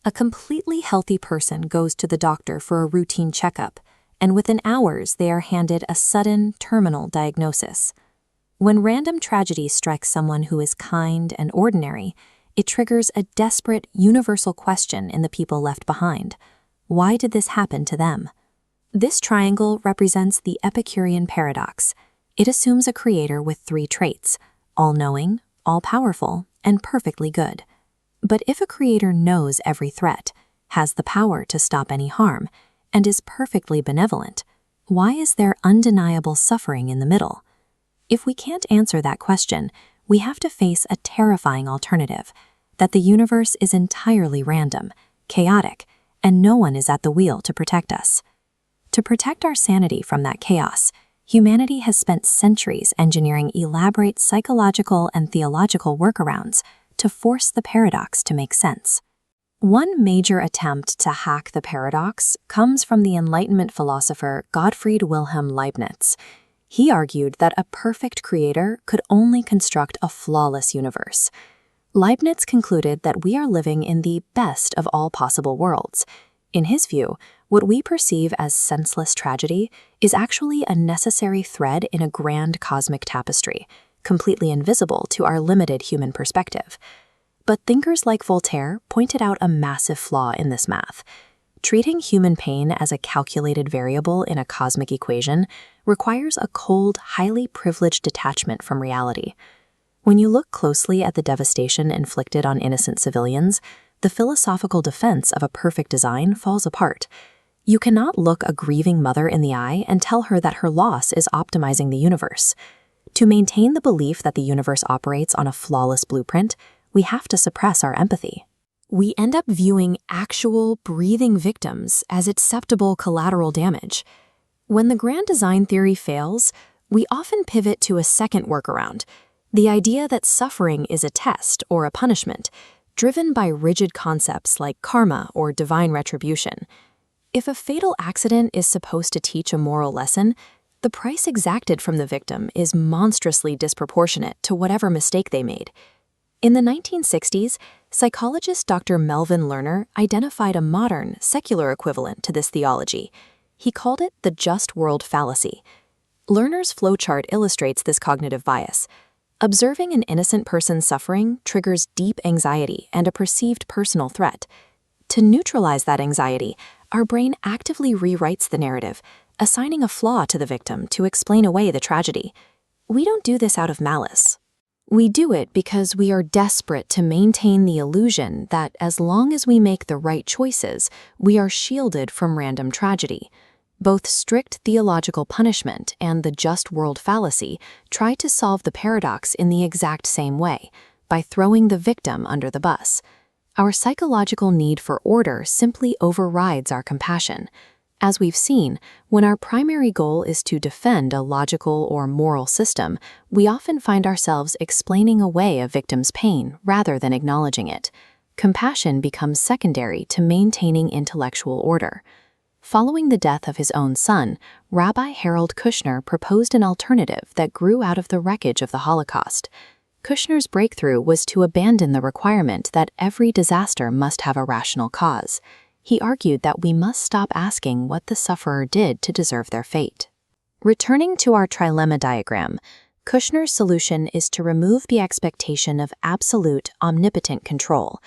A completely healthy person goes to the doctor for a routine checkup, and within hours they are handed a sudden, terminal diagnosis. When random tragedy strikes someone who is kind and ordinary, it triggers a desperate, universal question in the people left behind. Why did this happen to them? This triangle represents the Epicurean paradox. It assumes a creator with three traits: all-knowing, all-powerful, and perfectly good. But if a creator knows every threat, has the power to stop any harm, and is perfectly benevolent, why is there undeniable suffering in the middle? If we can't answer that question, we have to face a terrifying alternative: that the universe is entirely random, chaotic, and no one is at the wheel to protect us. To protect our sanity from that chaos, humanity has spent centuries engineering elaborate psychological and theological workarounds to force the paradox to make sense. One major attempt to hack the paradox comes from the Enlightenment philosopher Gottfried Wilhelm Leibniz. He argued that a perfect creator could only construct a flawless universe. Leibniz concluded that we are living in the best of all possible worlds. In his view, what we perceive as senseless tragedy is actually a necessary thread in a grand cosmic tapestry, completely invisible to our limited human perspective. But thinkers like Voltaire pointed out a massive flaw in this math. Treating human pain as a calculated variable in a cosmic equation requires a cold, highly privileged detachment from reality. When you look closely at the devastation inflicted on innocent civilians, the philosophical defense of a perfect design falls apart. You cannot look a grieving mother in the eye and tell her that her loss is optimizing the universe. To maintain the belief that the universe operates on a flawless blueprint, we have to suppress our empathy. We end up viewing actual, breathing victims as acceptable collateral damage. When the grand design theory fails, we often pivot to a second workaround: the idea that suffering is a test or a punishment, driven by rigid concepts like karma or divine retribution. If a fatal accident is supposed to teach a moral lesson, the price exacted from the victim is monstrously disproportionate to whatever mistake they made. In the 1960s, psychologist Dr. Melvin Lerner identified a modern, secular equivalent to this theology. He called it the just world fallacy. Lerner's flowchart illustrates this cognitive bias. Observing an innocent person's suffering triggers deep anxiety and a perceived personal threat. To neutralize that anxiety, our brain actively rewrites the narrative, assigning a flaw to the victim to explain away the tragedy. We don't do this out of malice. We do it because we are desperate to maintain the illusion that as long as we make the right choices, we are shielded from random tragedy. Both strict theological punishment and the just world fallacy try to solve the paradox in the exact same way, by throwing the victim under the bus. Our psychological need for order simply overrides our compassion. As we've seen, when our primary goal is to defend a logical or moral system, we often find ourselves explaining away a victim's pain rather than acknowledging it. Compassion becomes secondary to maintaining intellectual order. Following the death of his own son, Rabbi Harold Kushner proposed an alternative that grew out of the wreckage of the Holocaust. Kushner's breakthrough was to abandon the requirement that every disaster must have a rational cause. He argued that we must stop asking what the sufferer did to deserve their fate. Returning to our trilemma diagram, Kushner's solution is to remove the expectation of absolute, omnipotent control.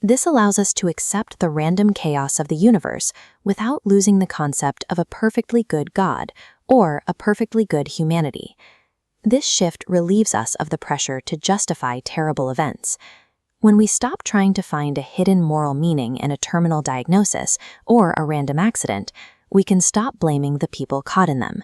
This allows us to accept the random chaos of the universe without losing the concept of a perfectly good God or a perfectly good humanity. This shift relieves us of the pressure to justify terrible events. When we stop trying to find a hidden moral meaning in a terminal diagnosis or a random accident, we can stop blaming the people caught in them.